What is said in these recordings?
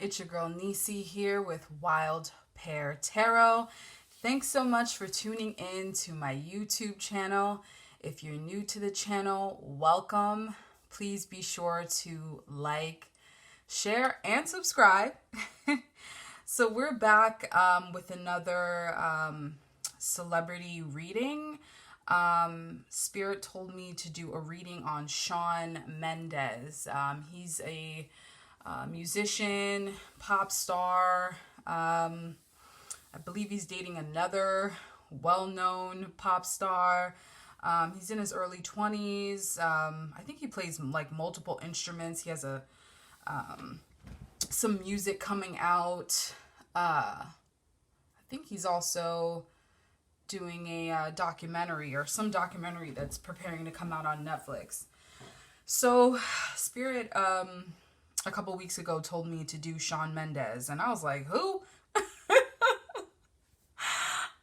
It's your girl Nisi here with Wild Pear Tarot. Thanks so much for tuning in to my YouTube channel. If you're new to the channel, welcome. Please be sure to like, share, and subscribe. So we're back with another celebrity reading. Spirit told me to do a reading on Shawn Mendes. He's a musician, pop star. I believe he's dating another well-known pop star. He's in his early 20s. I think he plays like multiple instruments. He has some music coming out. I think he's also doing a documentary or some documentary that's preparing to come out on Netflix. So Spirit a couple weeks ago told me to do Shawn Mendes, and I was like, who? I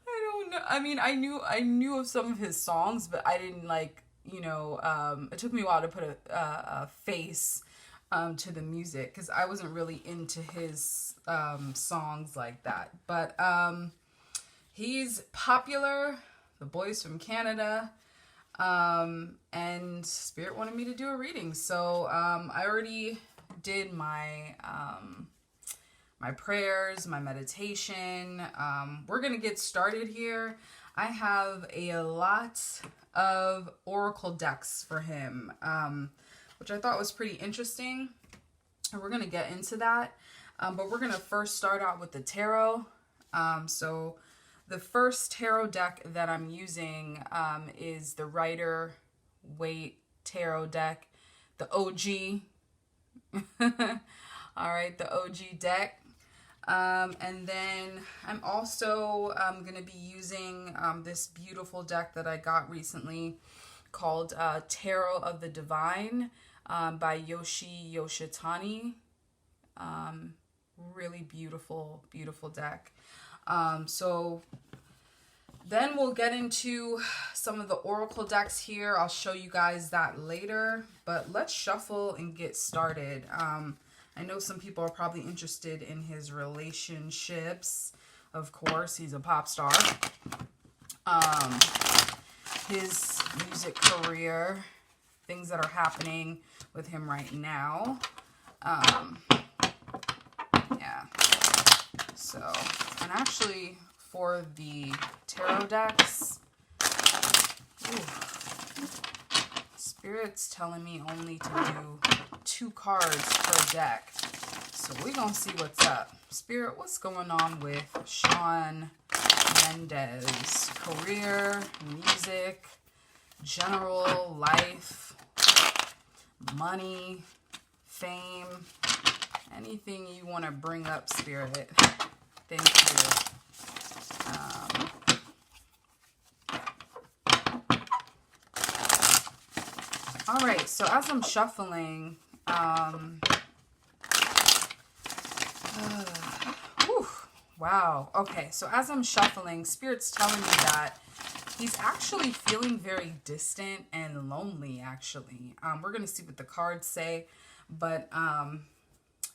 don't know. I mean, I knew of some of his songs, but I didn't it took me a while to put a face to the music because I wasn't really into his songs like that. But he's popular. The boy's from Canada. And Spirit wanted me to do a reading. So I already did my my prayers, my meditation. We're gonna get started here. I have a lot of oracle decks for him, which I thought was pretty interesting, and we're gonna get into that. But we're gonna first start out with the tarot. So the first tarot deck that I'm using is the Waite tarot deck, the OG. All right, the OG deck. And then I'm also going to be using this beautiful deck that I got recently called Tarot of the Divine by Yoshitani. Really beautiful, beautiful deck. So then we'll get into some of the oracle decks here. I'll show you guys that later, but let's shuffle and get started. I know some people are probably interested in his relationships. Of course, he's a pop star. His music career, things that are happening with him right now. Yeah. So, and actually for the tarot decks, Spirit's telling me only to do 2 cards per deck. So we're going to see what's up. Spirit, what's going on with Shawn Mendes? Career, music, general life, money, fame, anything you want to bring up, Spirit. Thank you. All right, so as I'm shuffling, wow. Okay, so as I'm shuffling, Spirit's telling me that he's actually feeling very distant and lonely, actually. We're going to see what the cards say, but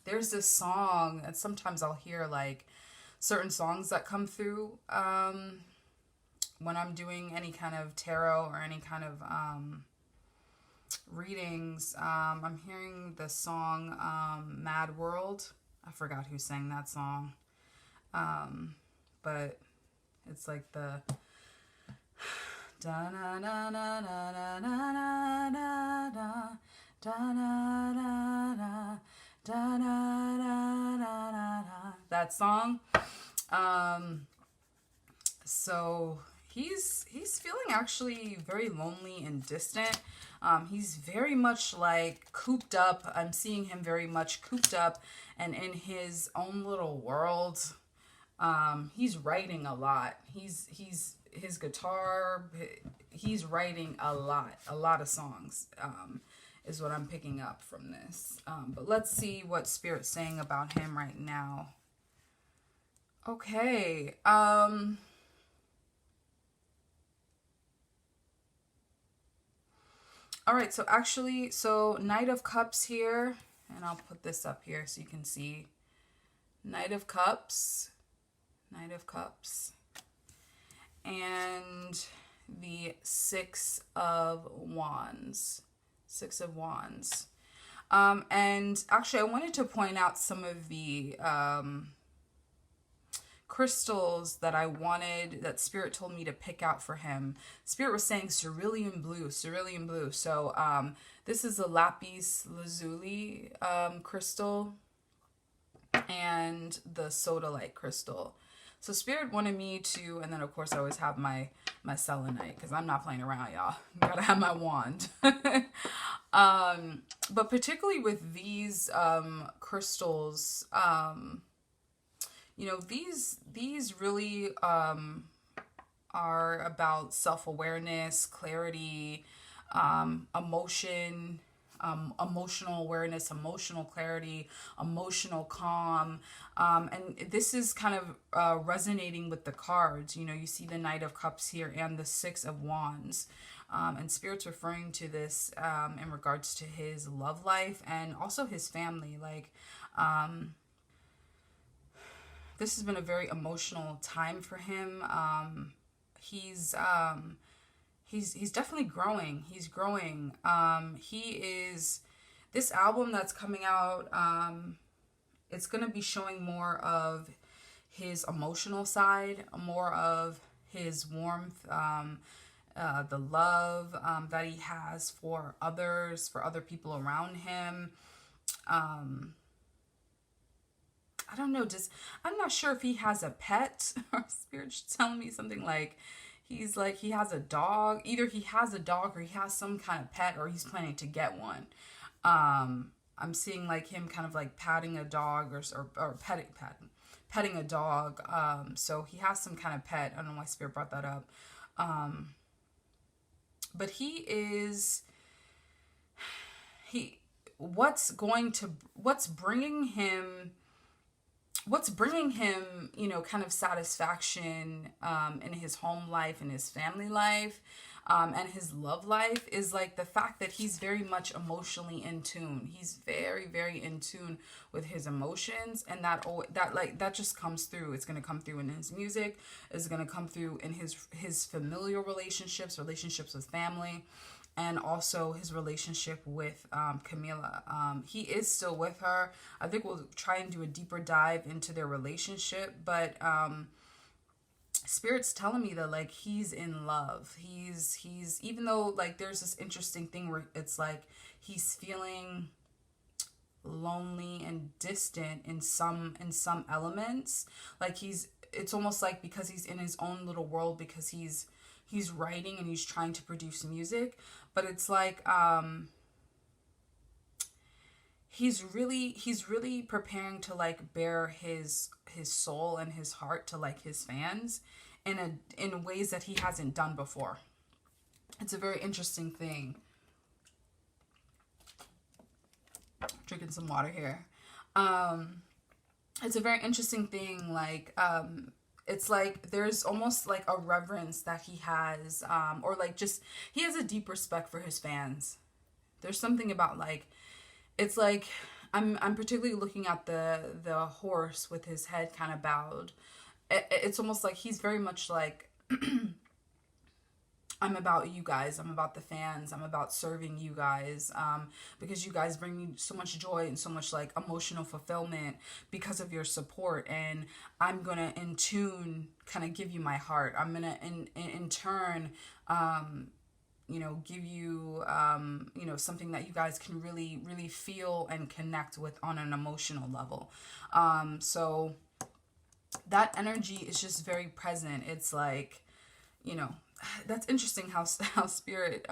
there's this song, and sometimes I'll hear like certain songs that come through when I'm doing any kind of tarot or any kind of readings. I'm hearing the song Mad World. I forgot who sang that song. But it's like the da na na na na na na na da da na na na da na na na, that song. So he's feeling actually very lonely and distant. He's very much like cooped up. I'm seeing him very much cooped up and in his own little world. He's writing a lot. He's his guitar. He's writing a lot of songs. Is what I'm picking up from this. But let's see what Spirit's saying about him right now. Okay. All right, so actually, Knight of Cups here, and I'll put this up here so you can see. Knight of Cups, Knight of Cups, and the Six of Wands, Six of Wands. And actually, I wanted to point out some of the crystals that I wanted, that Spirit told me to pick out for him. Spirit was saying cerulean blue, cerulean blue. So this is a lapis lazuli crystal and the sodalite crystal. So Spirit wanted me to, and then of course I always have my selenite, because I'm not playing around, y'all. Gotta have my wand. But particularly with these crystals, you know, these really are about self-awareness, clarity, emotion, emotional awareness, emotional clarity, emotional calm. And this is kind of resonating with the cards. You know, you see the Knight of Cups here and the Six of Wands. And Spirit's referring to this in regards to his love life and also his family. Like, this has been a very emotional time for him. He's definitely growing. He's growing. He is, this album that's coming out, it's going to be showing more of his emotional side, more of his warmth, the love that he has for others, for other people around him. I don't know, I'm not sure if he has a pet, or Spirit's telling me something like he has a dog. Either he has a dog or he has some kind of pet, or he's planning to get one. I'm seeing like him kind of like patting a dog or petting a dog. So he has some kind of pet. I don't know why Spirit brought that up. But what's bringing him, you know, kind of satisfaction in his home life, in his family life, and his love life is like the fact that he's very much emotionally in tune. He's very, very in tune with his emotions, and that just comes through. It's going to come through in his music. It's going to come through in his familial relationships with family, and also his relationship with Camilla. He is still with her. I think we'll try and do a deeper dive into their relationship, but Spirit's telling me that like he's in love. He's even though like there's this interesting thing where it's like he's feeling lonely and distant in some elements. Like it's almost like because he's in his own little world, because he's writing and he's trying to produce music, but it's like he's really preparing to like bare his soul and his heart to like his fans in ways that he hasn't done before. It's a very interesting thing. Drinking some water here. It's a very interesting thing. Like it's like there's almost like a reverence that he has, or like just he has a deep respect for his fans. There's something about like, it's like I'm particularly looking at the horse with his head kind of bowed. It's almost like he's very much like I'm about you guys. I'm about the fans. I'm about serving you guys, because you guys bring me so much joy and so much like emotional fulfillment because of your support. And I'm going to in tune kind of give you my heart. I'm going to in turn, you know, give you, you know, something that you guys can really, really feel and connect with on an emotional level. So that energy is just very present. It's like, you know, that's interesting how Spirit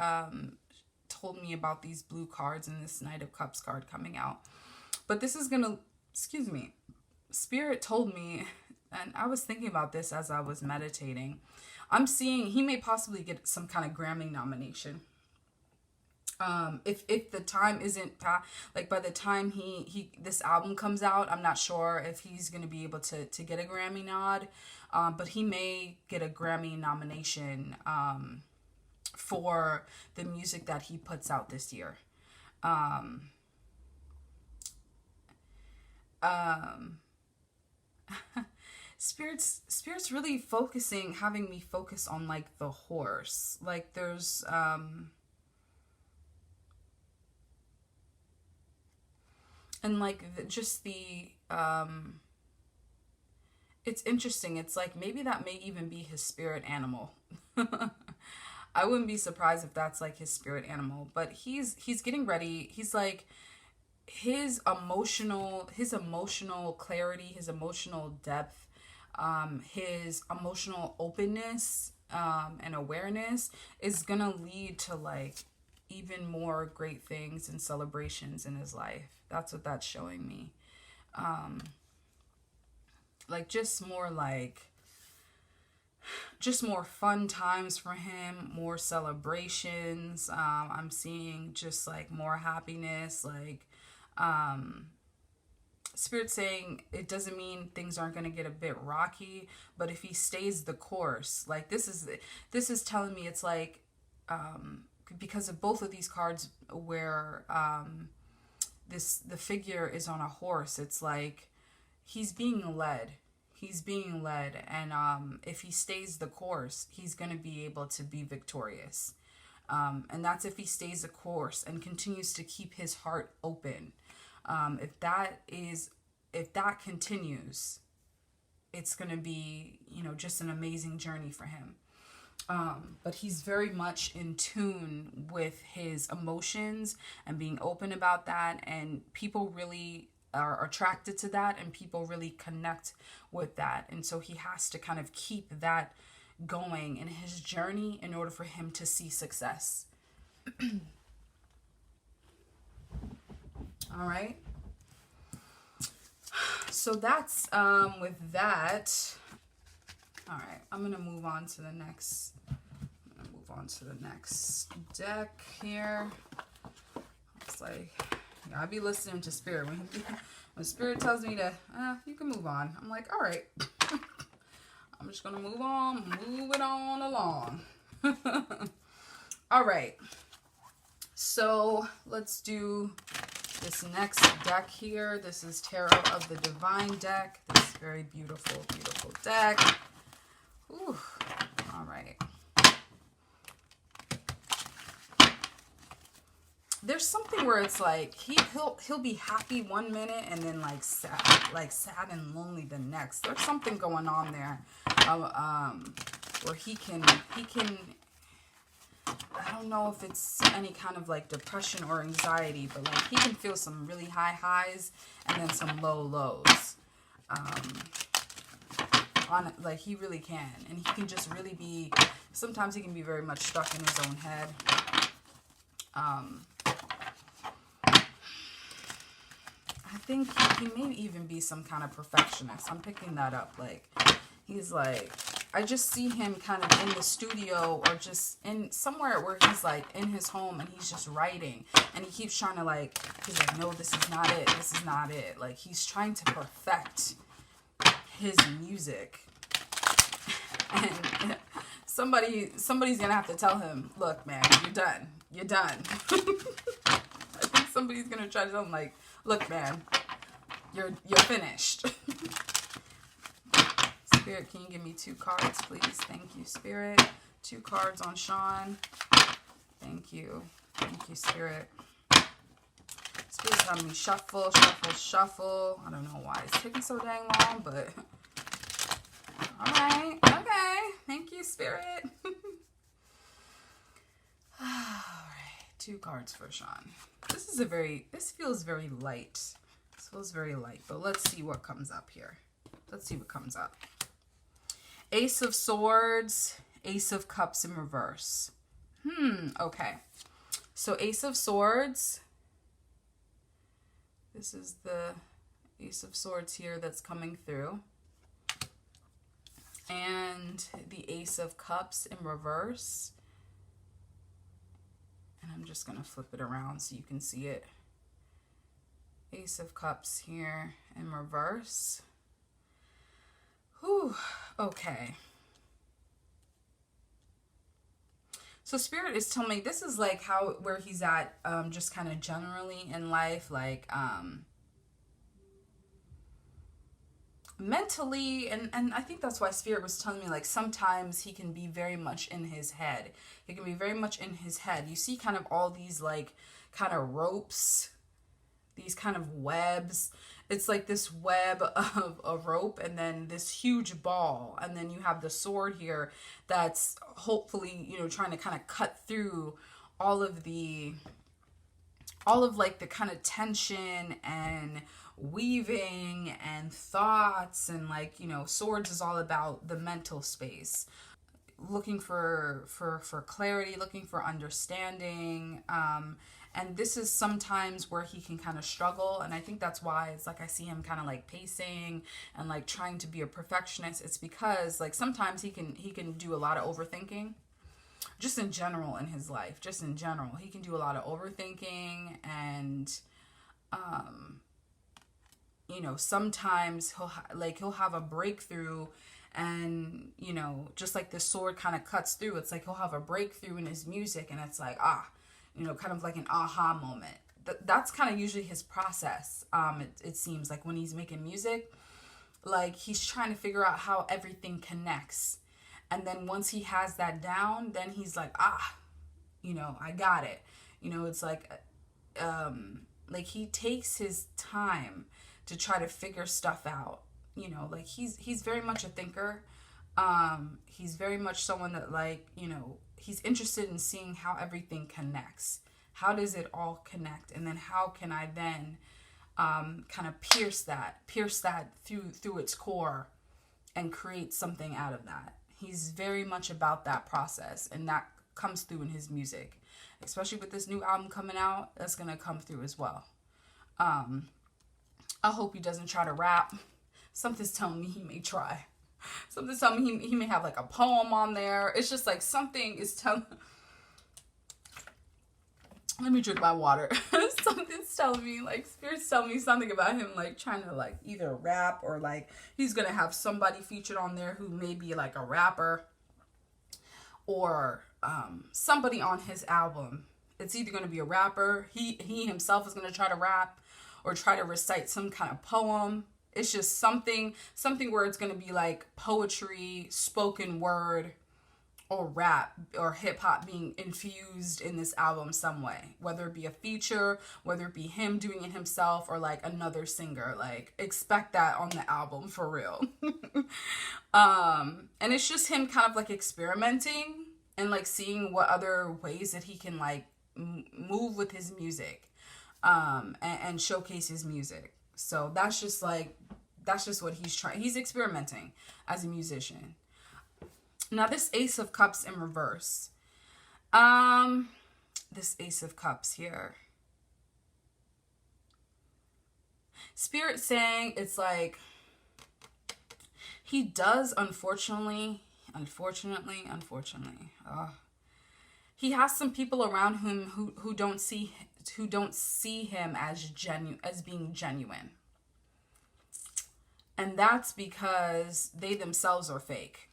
told me about these blue cards and this Knight of Cups card coming out. But this is gonna, excuse me, Spirit told me, and I was thinking about this as I was meditating, I'm seeing he may possibly get some kind of Grammy nomination. If the time isn't like by the time this album comes out, I'm not sure if he's gonna be able to get a Grammy nod. But he may get a Grammy nomination for the music that he puts out this year. Spirit's really focusing, having me focus on like the horse. Like there's and like just the it's interesting. It's like maybe that may even be his spirit animal. I wouldn't be surprised if that's like his spirit animal, but he's getting ready. He's like his emotional clarity, his emotional depth, his emotional openness, and awareness is gonna lead to like even more great things and celebrations in his life. That's what that's showing me. Like just more fun times for him, more celebrations. I'm seeing just like more happiness, like Spirit saying it doesn't mean things aren't going to get a bit rocky, but if he stays the course, like this is telling me it's like because of both of these cards where the figure is on a horse, it's like he's being led. And if he stays the course, he's going to be able to be victorious. And that's if he stays the course and continues to keep his heart open. If that continues, it's going to be, just an amazing journey for him. But he's very much in tune with his emotions and being open about that. And people really are attracted to that, and people really connect with that. And so he has to kind of keep that going in his journey in order for him to see success. All right. So that's with that. All right, I'm going to move on to the next deck here. It's like, I'll be listening to Spirit. When Spirit tells me to, you can move on, I'm like, all right. I'm just going to move it on along. All right. So let's do this next deck here. This is Tarot of the Divine deck. This very beautiful, beautiful deck. Ooh, all right. There's something where it's like he'll be happy one minute and then like sad and lonely the next. There's something going on there, where he can. I don't know if it's any kind of like depression or anxiety, but like he can feel some really high highs and then some low lows. On it, like he really can, and he can just really be. Sometimes he can be very much stuck in his own head. I think he may even be some kind of perfectionist. I'm picking that up. Like he's like, I just see him kind of in the studio or just in somewhere where he's like in his home and he's just writing, and he keeps trying to like, he's like, no, this is not it. This is not it. Like he's trying to perfect his music. And somebody's gonna have to tell him, look, man, you're done. I think somebody's gonna try to tell him, like, look, man, you're finished. Spirit, can you give me 2 cards, please? Thank you, Spirit. 2 cards on Shawn. Thank you, Spirit. Spirit's having me shuffle. I don't know why it's taking so dang long, but all right. Okay. Thank you, Spirit. All right. 2 cards for Shawn. This feels very light. This feels very light, but let's see what comes up here. Let's see what comes up. Ace of Swords, Ace of Cups in reverse. Okay. So Ace of Swords. This is the Ace of Swords here that's coming through. And the Ace of Cups in reverse. And I'm just going to flip it around so you can see it. Ace of Cups here in reverse. Whew, okay. So Spirit is telling me this is like where he's at, just kind of generally in life, like mentally, and I think that's why Spirit was telling me, like, sometimes he can be very much in his head. He can be very much in his head. You see kind of all these, like, kind of ropes, these kind of webs. It's like this web of a rope and then this huge ball. And then you have the sword here that's hopefully, you know, trying to kind of cut through all of like the kind of tension and weaving and thoughts, and, like, you know, swords is all about the mental space, looking for clarity, looking for understanding, and this is sometimes where he can kind of struggle. And I think that's why it's like I see him kind of like pacing and like trying to be a perfectionist. It's because, like, sometimes he can do a lot of overthinking, just in general in his life. Just in general, he can do a lot of overthinking, and you know, sometimes he'll have a breakthrough, and, you know, just like the sword kind of cuts through, it's like he'll have a breakthrough in his music, and it's like, you know, kind of like an aha moment. That's kind of usually his process. It seems like when he's making music, like, he's trying to figure out how everything connects. And then once he has that down, then he's like, you know, I got it. You know, it's like he takes his time to try to figure stuff out. You know, like, he's very much a thinker. He's very much someone that, like, you know, he's interested in seeing how everything connects. How does it all connect? And then how can I then kind of pierce that through its core and create something out of that. He's very much about that process, and that comes through in his music, especially with this new album coming out. That's gonna come through as well. I hope he doesn't try to rap. Something's telling me he may try. Something's telling me he may have like a poem on there. It's just like something is telling. Let me drink my water. Something's telling me, like, Spirit's telling me something about him, like, trying to, like, either rap or, like, he's gonna have somebody featured on there who may be like a rapper, or somebody on his album. It's either gonna be a rapper, he himself is gonna try to rap or try to recite some kind of poem. It's just something where it's gonna be like poetry, spoken word, or rap or hip hop being infused in this album some way, whether it be a feature, whether it be him doing it himself, or like another singer. Like, expect that on the album for real. And it's just him kind of like experimenting and like seeing what other ways that he can like move with his music, and showcase his music. So that's just what he's trying. He's experimenting as a musician. Now, this Ace of Cups in reverse. This Ace of Cups here. Spirit saying it's like he does, unfortunately, he has some people around him who don't see him as being genuine. And that's because they themselves are fake.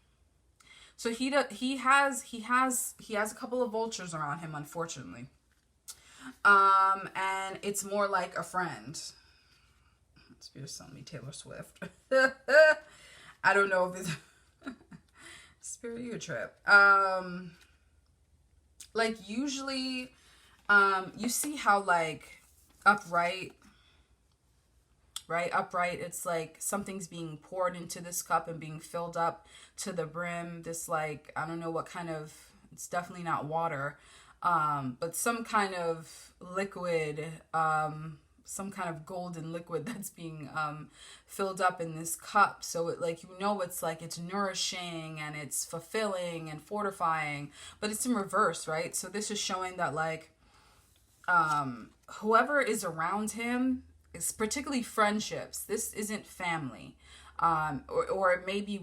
So he has a couple of vultures around him, unfortunately. And it's more like a friend. Spirit's telling me Taylor Swift. I don't know if it's Spirit, you a trip. Like, usually, you see how, like, upright, it's like something's being poured into this cup and being filled up to the brim. This, like, I don't know what kind of, it's definitely not water, but some kind of liquid, some kind of golden liquid that's being filled up in this cup. So it, like, you know, it's like it's nourishing and it's fulfilling and fortifying, but it's in reverse, right? So this is showing that, like, whoever is around him, is particularly friendships. This isn't family. Or it may be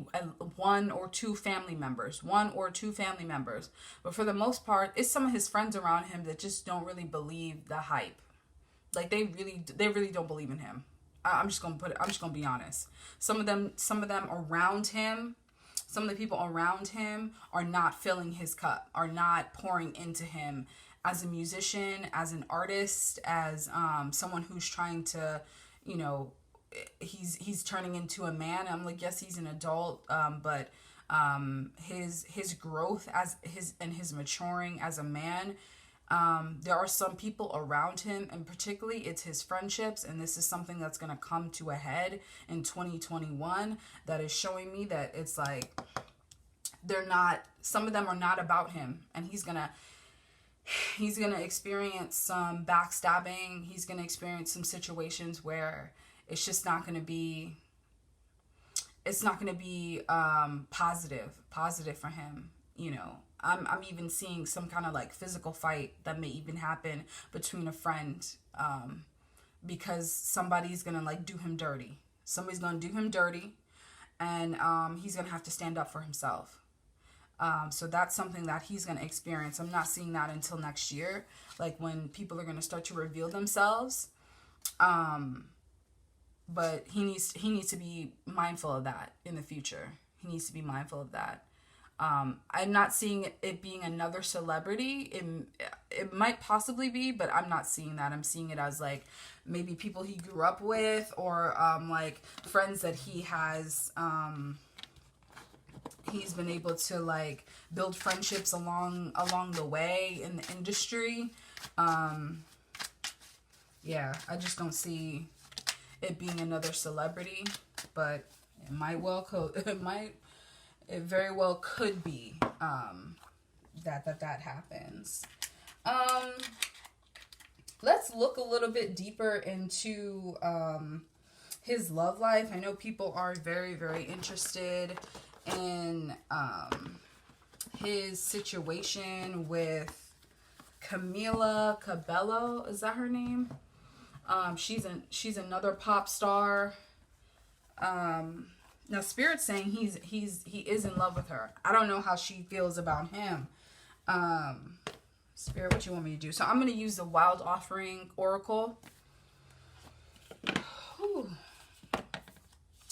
one or two family members. But for the most part, it's some of his friends around him that just don't really believe the hype. Like, they really don't believe in him. I'm just gonna be honest. Some of them around him, some of the people around him are not filling his cup, are not pouring into him as a musician, as an artist, as someone who's trying to, you know, he's turning into a man. I'm like, yes, he's an adult, but his growth as his maturing as a man. There are some people around him, and particularly it's his friendships, and this is something that's going to come to a head in 2021 that is showing me that it's like some of them are not about him, and he's gonna experience some backstabbing. He's gonna experience some situations where it's just not gonna be positive for him. You know, I'm even seeing some kind of like physical fight that may even happen between a friend, because somebody's gonna like do him dirty. Somebody's gonna do him dirty, and he's gonna have to stand up for himself. So that's something that he's going to experience. I'm not seeing that until next year, like when people are going to start to reveal themselves. But he needs to be mindful of that in the future. He needs to be mindful of that. I'm not seeing it being another celebrity. It might possibly be, but I'm not seeing that. I'm seeing it as like maybe people he grew up with, or like friends that he has. He's been able to like build friendships along the way in the industry. Yeah, I just don't see it being another celebrity, but it very well could be that happens. Let's look a little bit deeper into his love life. I know people are very, very interested in his situation with Camilla Cabello. Is that her name? She's another pop star. Now Spirit's saying he is in love with her. I don't know how she feels about him. Spirit, what you want me to do? So I'm going to use the Wild Offering Oracle. Whew.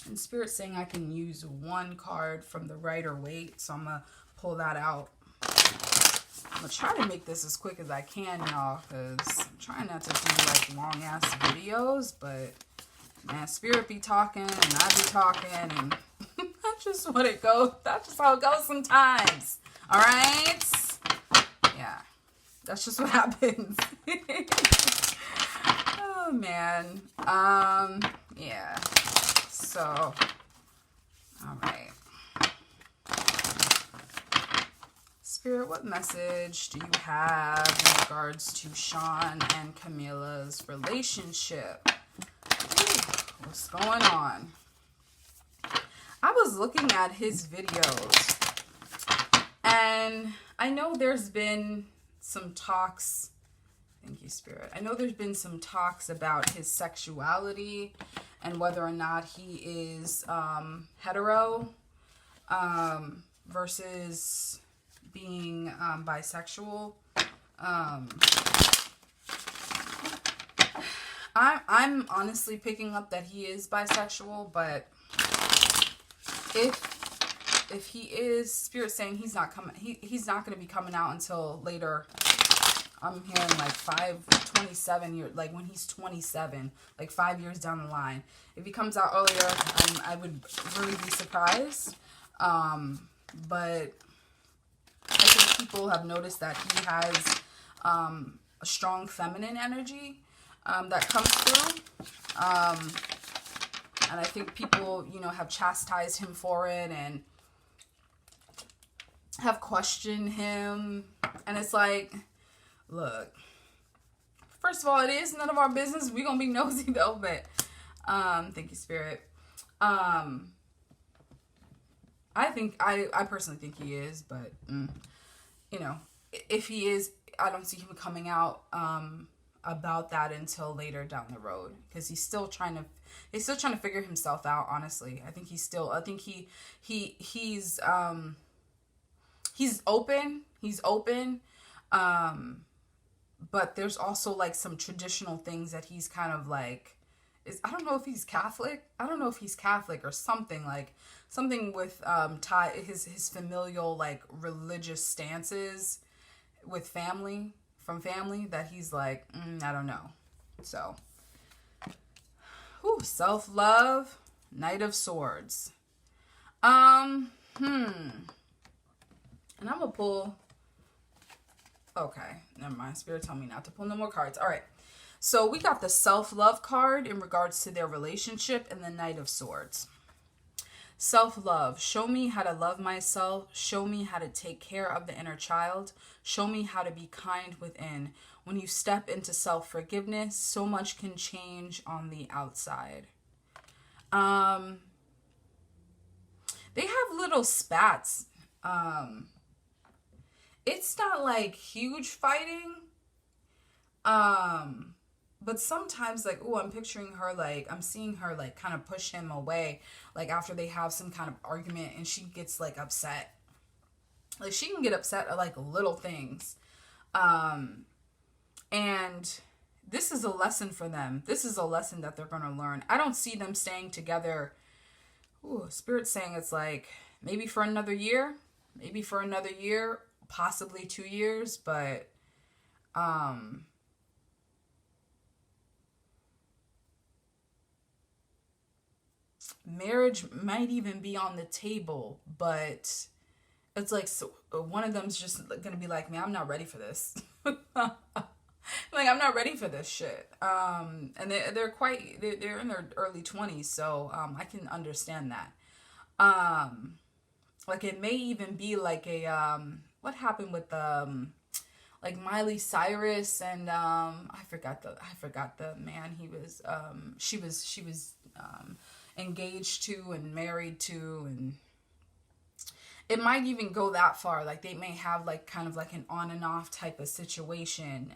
And Spirit's saying I can use one card from the Rider Waite. So I'm going to pull that out. I'm going to try to make this as quick as I can, y'all, because I'm trying not to do like long ass videos, but man, Spirit be talking and I be talking, and that's just what it goes. That's just how it goes sometimes. All right? Yeah. That's just what happens. Oh, man. Yeah. So, all right. Spirit, what message do you have in regards to Shawn and Camilla's relationship? What's going on? I was looking at his videos, and I know there's been some talks. Thank you, Spirit. I know there's been some talks about his sexuality and whether or not he is hetero versus being bisexual. I'm honestly picking up that he is bisexual, but if he is, Spirit's saying he's not going to be coming out until later. I'm hearing like 27 years, like when he's 27, like 5 years down the line. If he comes out earlier, I would really be surprised. But I think people have noticed that he has a strong feminine energy that comes through. And I think people, have chastised him for it and have questioned him. And it's like, look, first of all, it is none of our business. We're going to be nosy though, but thank you, Spirit. I personally think he is, but if he is, I don't see him coming out about that until later down the road, because he's still trying to figure himself out. Honestly, I think he's open, but there's also like some traditional things that he's kind of like, I don't know if he's Catholic. I don't know if he's Catholic or something with his familial like religious stances with family that he's like, I don't know. So, Whew, self-love, Knight of Swords. And I'm gonna pull. Okay, never mind. Spirit told me not to pull no more cards. All right. So we got the self-love card in regards to their relationship and the Knight of Swords. Self-love. Show me how to love myself. Show me how to take care of the inner child. Show me how to be kind within. When you step into self-forgiveness, so much can change on the outside. They have little spats. It's not like huge fighting. But sometimes, like, oh, I'm picturing her, like, I'm seeing her, like, kind of push him away, like, after they have some kind of argument, and she gets, like, upset. Like, she can get upset at, like, little things. And this is a lesson for them. This is a lesson that they're going to learn. I don't see them staying together. Ooh, Spirit's saying it's, like, maybe for another year, possibly 2 years, but, marriage might even be on the table, but it's like, so one of them's just gonna be like, man, I'm not ready for this. Like, I'm not ready for this shit. And they're in their early 20s, so I can understand that. Like, it may even be like a what happened with like Miley Cyrus and I forgot the man she was engaged to and married to, and it might even go that far. Like, they may have like kind of like an on and off type of situation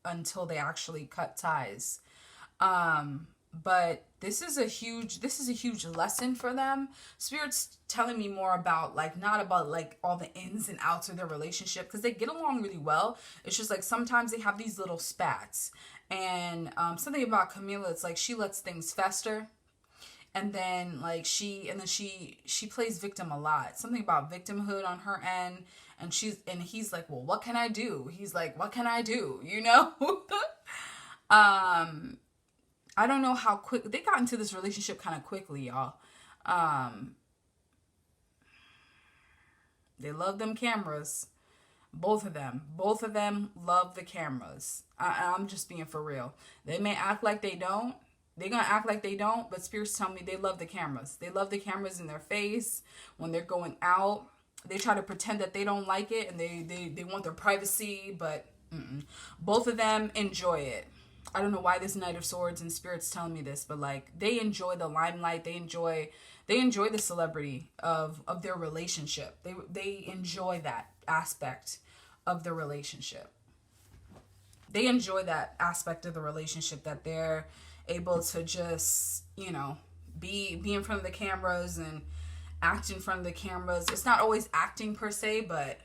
until they actually cut ties. But this is a huge lesson for them. Spirit's telling me more about, like, not about like all the ins and outs of their relationship, because they get along really well. It's just like sometimes they have these little spats, and something about Camilla, it's like she lets things fester. And then, like, she plays victim a lot. Something about victimhood on her end. And he's like, well, what can I do? He's like, what can I do? You know? I don't know how quick they got into this relationship, kind of quickly, y'all. They love them cameras. Both of them love the cameras. I'm just being for real. They may act like they don't. They're going to act like they don't, but Spirits tell me they love the cameras. They love the cameras in their face when they're going out. They try to pretend that they don't like it, and they want their privacy, but both of them enjoy it. I don't know why this Knight of Swords and Spirits telling me this, but, like, they enjoy the limelight. They enjoy the celebrity of their relationship. They enjoy that aspect of the relationship. They enjoy that aspect of the relationship, that they're able to just, you know, be in front of the cameras and act in front of the cameras. It's not always acting per se, but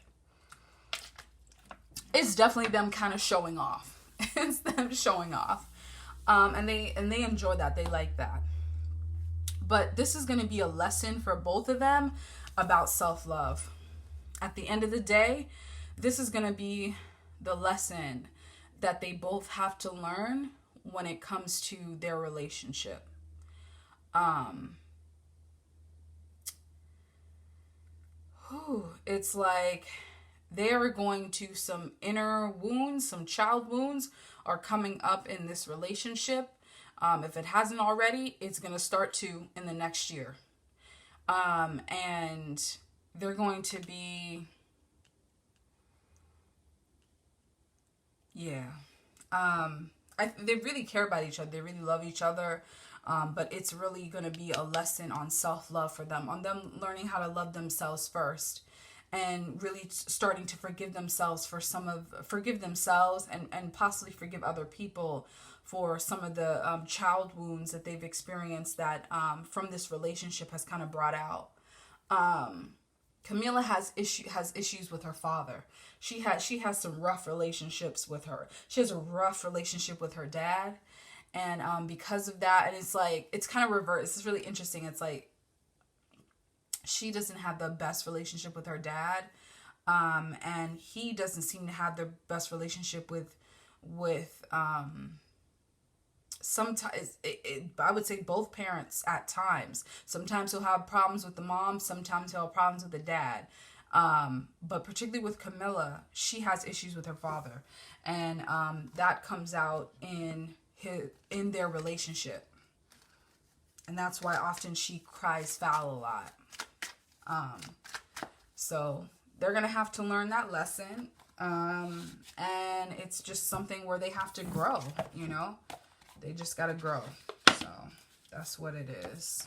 it's definitely them kind of showing off. It's them showing off. And they enjoy that. They like that. But this is going to be a lesson for both of them about self-love. At the end of the day, this is going to be the lesson that they both have to learn when it comes to their relationship. It's like they're going to, some inner wounds, some child wounds are coming up in this relationship. If it hasn't already, it's going to start to in the next year. And they're going to be, they really care about each other. They really love each other. But it's really going to be a lesson on self-love for them, on them learning how to love themselves first, and really starting to forgive themselves and possibly forgive other people for some of the child wounds that they've experienced that from this relationship has kind of brought out. Camilla has issues with her father. She has some rough relationships with her. She has a rough relationship with her dad. And because of that, and it's like, it's kind of reversed. It's really interesting. It's like, she doesn't have the best relationship with her dad. And he doesn't seem to have the best relationship with sometimes, I would say both parents at times. Sometimes he'll have problems with the mom. Sometimes he'll have problems with the dad. But particularly with Camilla, she has issues with her father. And that comes out in their relationship. And that's why often she cries foul a lot. So they're going to have to learn that lesson. And it's just something where they have to grow, you know? They just got to grow. So that's what it is.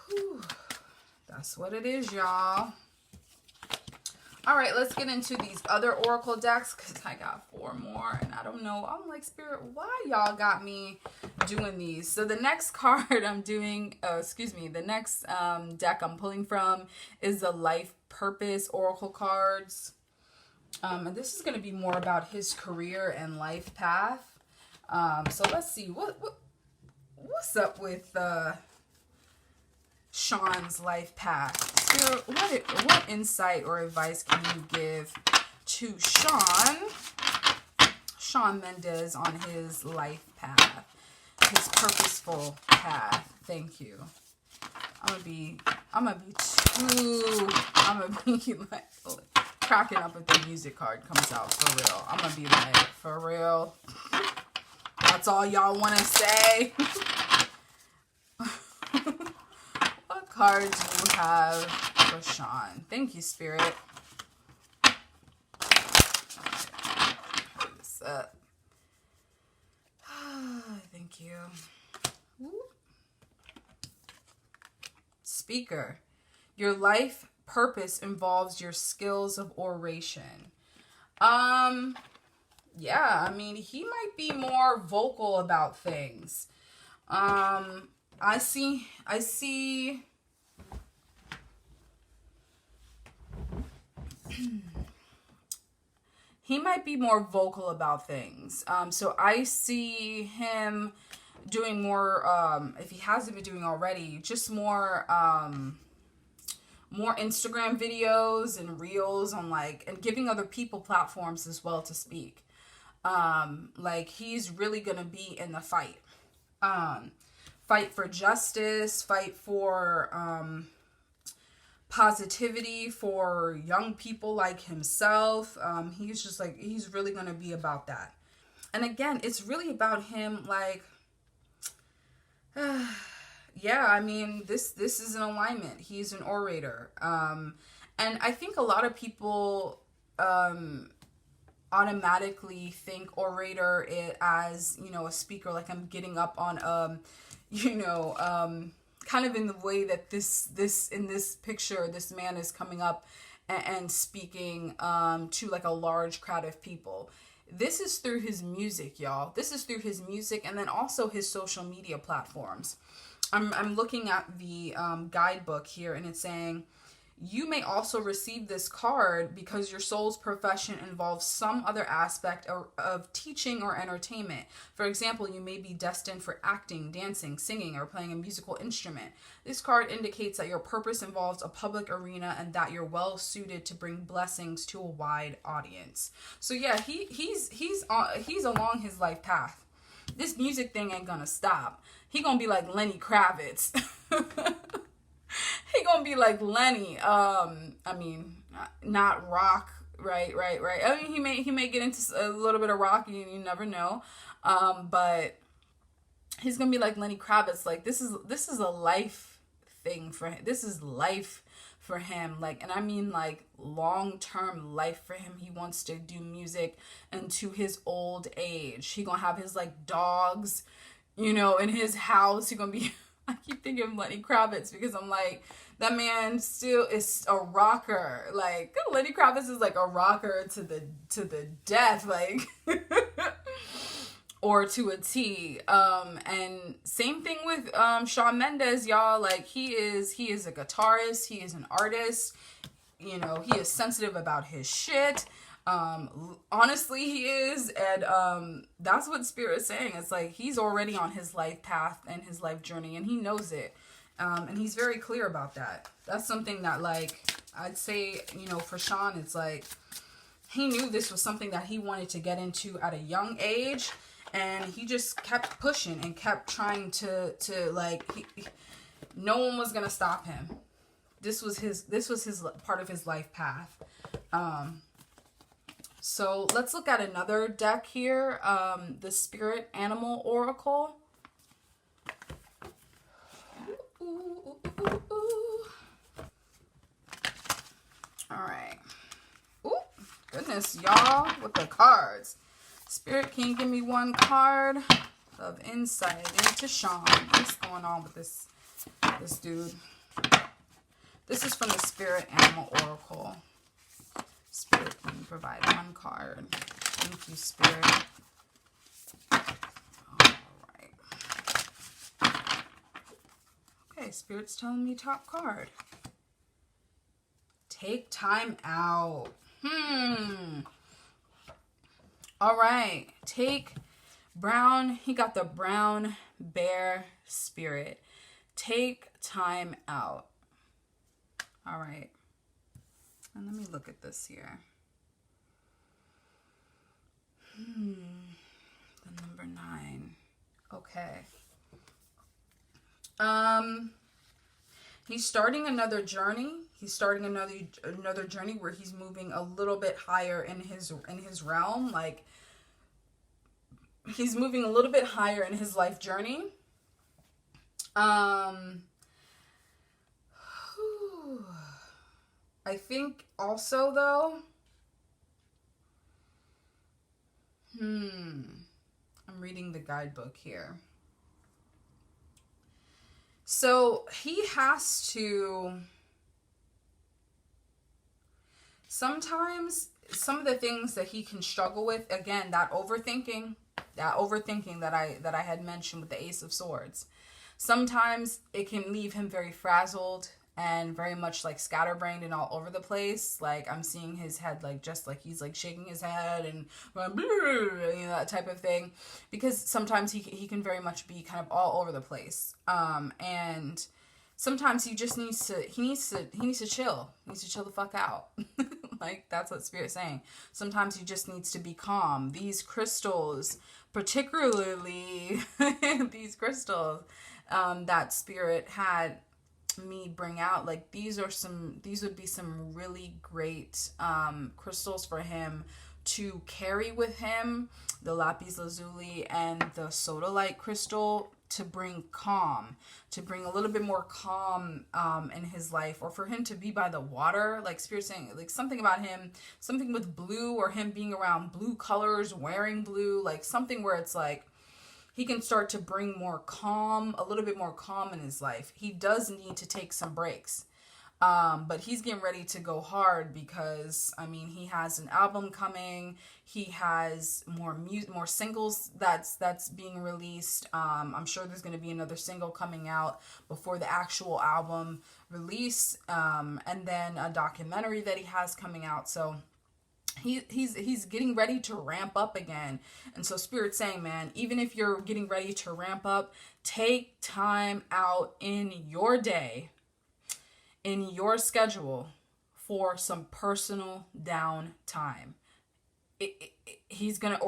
Whew. That's what it is, y'all. All right, let's get into these other oracle decks because I got 4 more and I don't know. I'm like, Spirit, why y'all got me doing these? So the next card I'm doing, the next deck I'm pulling from is the Life Purpose Oracle cards. And this is going to be more about his career and life path. So let's see, what's up with Shawn's life path? Spirit, what insight or advice can you give to Shawn Mendes on his life path, his purposeful path? Thank you. I'm gonna be like cracking up if the music card comes out, for real. I'm gonna be like, for real. That's all y'all want to say. What cards do you have for Shawn? Thank you, Spirit. Put this up. Thank you. Woo. Speaker. Your life purpose involves your skills of oration. Yeah, I mean, he might be more vocal about things. I see he might be more vocal about things. So I see him doing more, if he hasn't been doing already, just more Instagram videos and reels on and giving other people platforms as well to speak. Like he's really gonna be in the fight. Fight for justice, fight for positivity for young people like himself. He's really gonna be about that. And again, it's really about him, yeah, I mean, this is an alignment. He's an orator. And I think a lot of people automatically think orator as, a speaker, like I'm getting up on, kind of in the way that in this picture, this man is coming up and speaking to like a large crowd of people. This is through his music, y'all. This is through his music and then also his social media platforms. I'm looking at the guidebook here, and it's saying, you may also receive this card because your soul's profession involves some other aspect of teaching or entertainment. For example, you may be destined for acting, dancing, singing, or playing a musical instrument. This card indicates that your purpose involves a public arena and that you're well suited to bring blessings to a wide audience. So yeah, he's along his life path. This music thing ain't gonna stop. He gonna be like Lenny Kravitz. He gonna be like Lenny. I mean, not rock, right. I mean, he may get into a little bit of rock. You never know. But he's gonna be like Lenny Kravitz. Like this is a life thing for him. This is life for him. And I mean long-term life for him. He wants to do music into his old age. He gonna have his dogs, in his house. He gonna be. I keep thinking of Lenny Kravitz because I'm like, that man still is a rocker. Lenny Kravitz is like a rocker to the death, or to a T. And same thing with Shawn Mendes, y'all. He is a guitarist. He is an artist. He is sensitive about his shit. Honestly, he is, and that's what Spirit is saying. It's he's already on his life path and his life journey, and he knows it, and he's very clear about that. That's something that I'd say, for Shawn, it's he knew this was something that he wanted to get into at a young age, And he just kept pushing and kept trying to like, no one was going to stop him. This was his part of his life path. So let's look at another deck here. The Spirit Animal Oracle. All right. Ooh, goodness, y'all, with the cards. Spirit, can you give me one card of insight into Shawn? What's going on with this dude? This is from the Spirit Animal Oracle. Spirit, can you provide one card? Thank you, Spirit. All right. Okay, Spirit's telling me top card. Take time out. All right. Take brown. He got the brown bear spirit. Take time out. All right. And let me look at this here. The number 9. Okay. He's starting another journey. He's starting another journey where he's moving a little bit higher in his realm. Like, he's moving a little bit higher in his life journey. I think also, though, I'm reading the guidebook here. So he has to, sometimes some of the things that he can struggle with, again, that overthinking that I had mentioned with the Ace of Swords. Sometimes it can leave him very frazzled and very much like scatterbrained and all over the place. Like, I'm seeing his head like just like he's like shaking his head and that type of thing, because sometimes he can very much be kind of all over the place. And sometimes he just needs to chill. He needs to chill the fuck out. Like, that's what Spirit's saying. Sometimes he just needs to be calm. These crystals, particularly these crystals that Spirit had me bring out, like, these would be some really great crystals for him to carry with him. The lapis lazuli and the sodalite crystal, to bring calm, to bring a little bit more calm in his life, or for him to be by the water. Like, Spirit saying, like, something about him, something with blue, or him being around blue colors, wearing blue, like something where it's like he can start to bring more calm, a little bit more calm in his life. He does need to take some breaks. But he's getting ready to go hard because, I mean, he has an album coming. He has more singles that's being released. I'm sure there's going to be another single coming out before the actual album release. And then a documentary that he has coming out. So he's getting ready to ramp up again. And so Spirit's saying, man, even if you're getting ready to ramp up, take time out in your day, in your schedule, for some personal downtime. He's gonna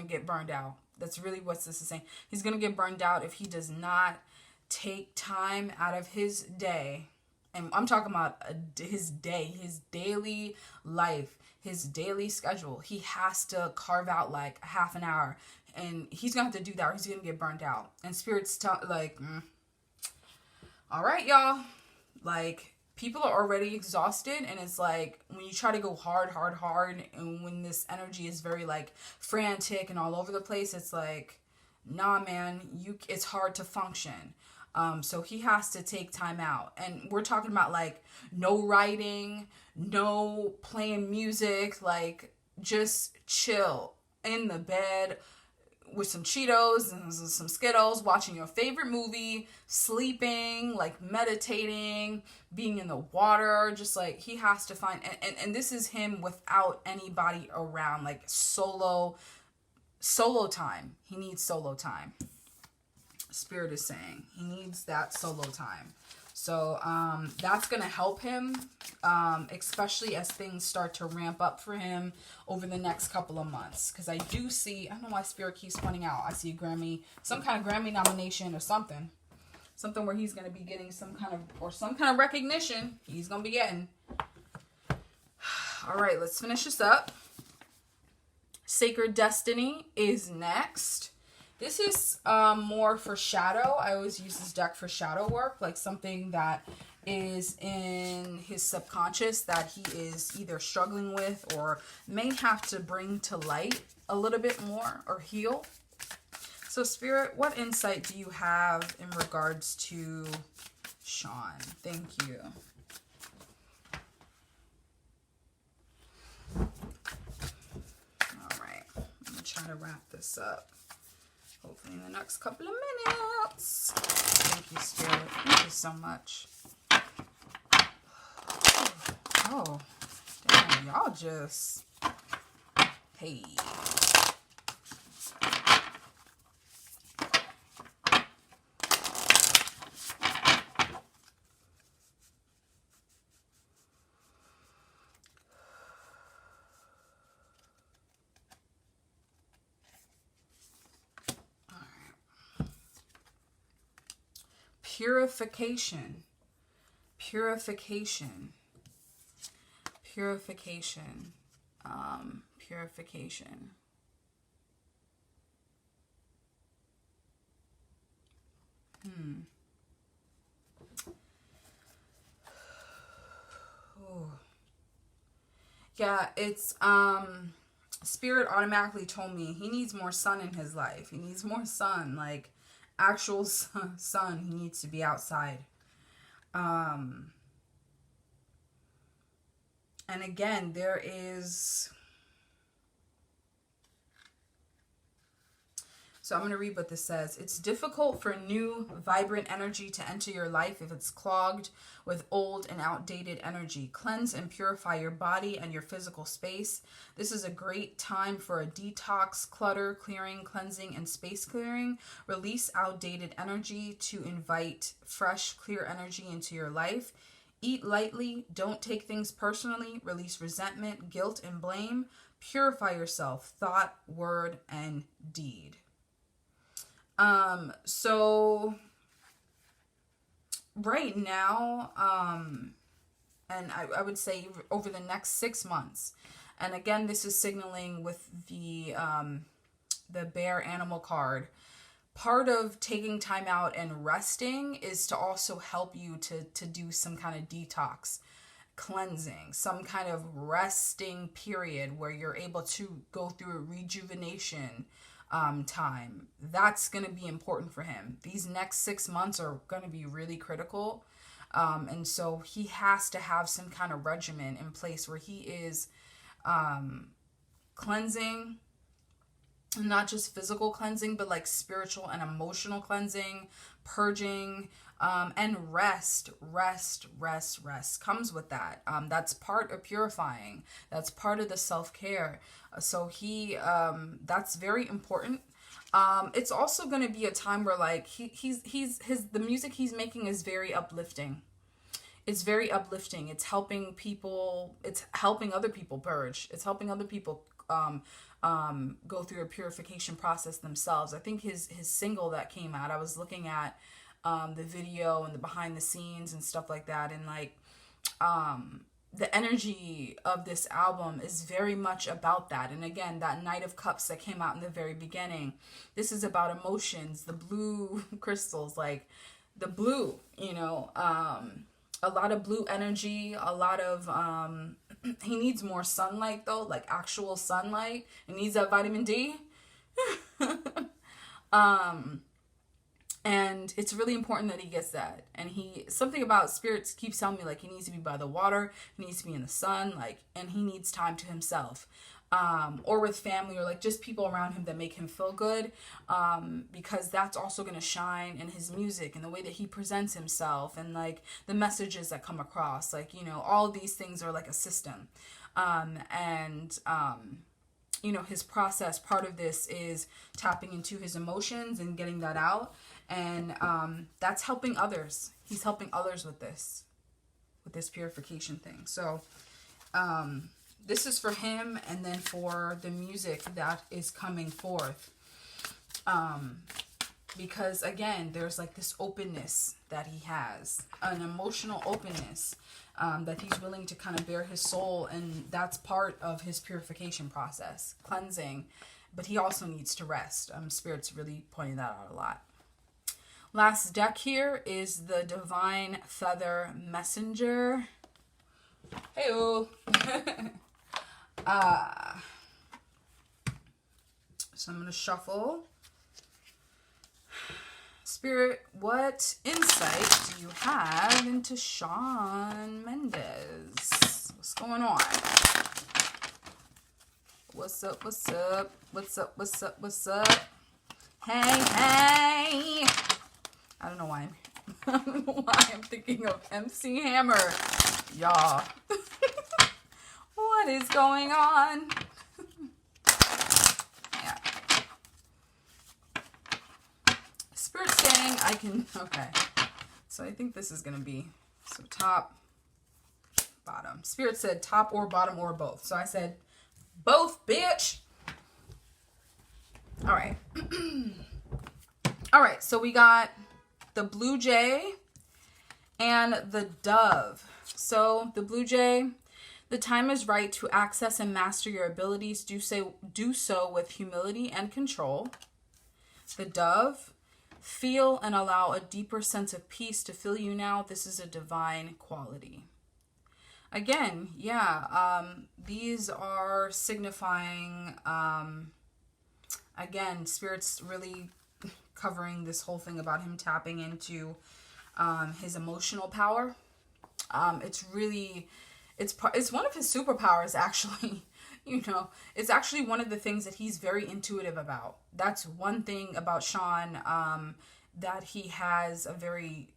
get burned out. That's really what this is saying. He's gonna get burned out if he does not take time out of his day. And I'm talking about his day, his daily life, his daily schedule. He has to carve out like a half an hour, and he's gonna have to do that or he's gonna get burned out. And Spirit's like, all right, y'all. Like, people are already exhausted, and it's like when you try to go hard, and when this energy is very like frantic and all over the place, it's like, nah, man, it's hard to function. So he has to take time out. And we're talking about like no writing, no playing music, like just chill in the bed with some Cheetos and some Skittles, watching your favorite movie, sleeping, like meditating, being in the water. Just like, he has to find, and this is him without anybody around, like solo time. He needs solo time. Spirit is saying he needs that solo time. So that's going to help him, especially as things start to ramp up for him over the next couple of months. Because I do see, I don't know why Spirit keeps pointing out, I see a Grammy, some kind of Grammy nomination or something. Something where he's going to be getting some kind of recognition he's going to be getting. All right, let's finish this up. Sacred Destiny is next. This is more for shadow. I always use this deck for shadow work, like something that is in his subconscious that he is either struggling with or may have to bring to light a little bit more or heal. So Spirit, what insight do you have in regards to Shawn? Thank you. All right, I'm gonna try to wrap this up. Hopefully in the next couple of minutes. Thank you, Spirit. Thank you so much. Oh, damn, y'all just... Hey. Purification, purification, purification, purification. Oh. Yeah, it's, Spirit automatically told me he needs more sun in his life. He needs more sun, like, actual sun. He needs to be outside. And again, there is... So I'm going to read what this says. It's difficult for new, vibrant energy to enter your life if it's clogged with old and outdated energy. Cleanse and purify your body and your physical space. This is a great time for a detox, clutter, clearing, cleansing, and space clearing. Release outdated energy to invite fresh, clear energy into your life. Eat lightly. Don't take things personally. Release resentment, guilt, and blame. Purify yourself, thought, word, and deed. So right now, and I would say over the next 6 months, and again, this is signaling with the bear animal card. Part of taking time out and resting is to also help you to do some kind of detox, cleansing, some kind of resting period where you're able to go through a rejuvenation time. That's going to be important for him. These next 6 months are going to be really critical. And so he has to have some kind of regimen in place where he is cleansing, not just physical cleansing, but like spiritual and emotional cleansing, purging, and rest comes with that. That's part of purifying. That's part of the self-care. So he, that's very important. It's also going to be a time where like the music he's making is very uplifting. It's very uplifting. It's helping people. It's helping other people purge. It's helping other people go through a purification process themselves. I think his single that came out, I was looking at the video and the behind the scenes and stuff like that, and like the energy of this album is very much about that. And again, that Knight of Cups that came out in the very beginning, this is about emotions, the blue crystals, like the blue, you know, a lot of blue energy, a lot of he needs more sunlight though, like actual sunlight. He needs that vitamin D. And it's really important that he gets that. And something about spirits keeps telling me like he needs to be by the water, he needs to be in the sun, like, and he needs time to himself. Or with family, or like just people around him that make him feel good, because that's also going to shine in his music and the way that he presents himself and like the messages that come across, like, you know, all of these things are like a system. you know, his process, part of this is tapping into his emotions and getting that out. And that's helping others. He's helping others with this purification thing. So this is for him, and then for the music that is coming forth. Because again, there's like this openness that he has, an emotional openness that he's willing to kind of bare his soul, and that's part of his purification process, cleansing. But he also needs to rest. Spirit's really pointing that out a lot. Last deck here is the Divine Feather Messenger. Hey-o. So I'm going to shuffle. Spirit, what insight do you have into Shawn Mendes? What's going on? What's up, what's up? What's up, what's up, what's up? Hey, hey! I don't know why I'm thinking of MC Hammer. Y'all. What is going on? Yeah. Spirit saying I can, okay. So I think this is going to be, so top, bottom. Spirit said top or bottom or both. So I said both, bitch. All right. All right. So we got the blue jay and the dove. So the blue jay, the time is right to access and master your abilities. Do so with humility and control. The dove, feel and allow a deeper sense of peace to fill you now. This is a divine quality. Again, yeah, these are signifying, again, Spirit's really covering this whole thing about him tapping into his emotional power. It's really, it's one of his superpowers, actually. You know, it's actually one of the things that he's very intuitive about. That's one thing about Shawn, that he has a very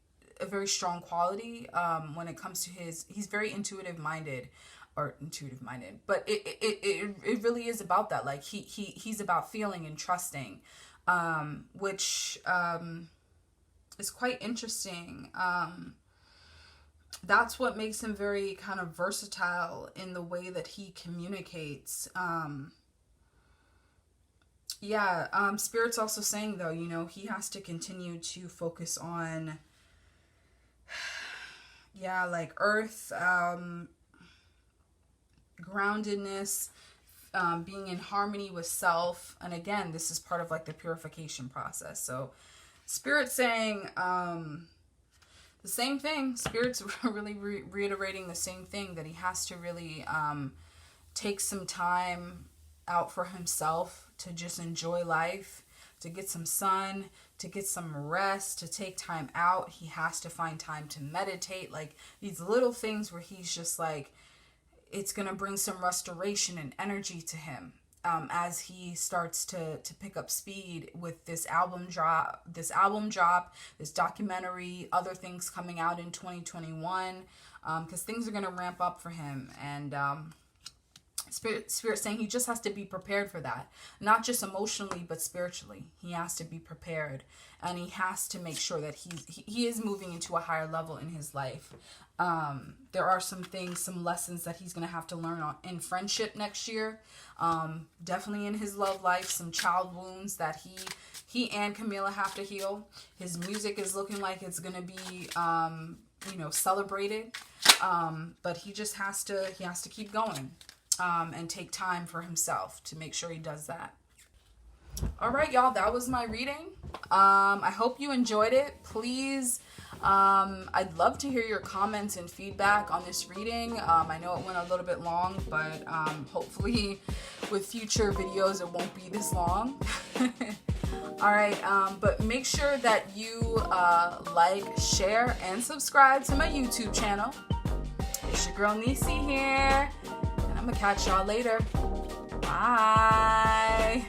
strong quality when it comes to he's very intuitive minded, but it really is about that. Like he's about feeling and trusting, which is quite interesting. That's what makes him very kind of versatile in the way that he communicates. Spirit's also saying, though, you know, he has to continue to focus on, like earth, groundedness, being in harmony with self. And again, this is part of like the purification process. So Spirit's saying, the same thing. Spirit's really reiterating the same thing, that he has to really take some time out for himself to just enjoy life, to get some sun, to get some rest, to take time out. He has to find time to meditate, like these little things where he's just like, it's going to bring some restoration and energy to him. As he starts to pick up speed with this album drop, this documentary, other things coming out in 2021, because things are going to ramp up for him. And Spirit saying he just has to be prepared for that, not just emotionally, but spiritually. He has to be prepared, and he has to make sure that he is moving into a higher level in his life. There are some things, some lessons that he's going to have to learn in friendship next year. Definitely in his love life, some child wounds that he and Camilla have to heal. His music is looking like it's going to be, celebrated. But he just has to keep going, and take time for himself to make sure he does that. All right, y'all, that was my reading. I hope you enjoyed it. Please, I'd love to hear your comments and feedback on this reading. I know it went a little bit long, but hopefully with future videos it won't be this long. All right, but make sure that you like, share, and subscribe to my YouTube channel. It's your girl Nisi here, and I'm gonna catch y'all later. Bye.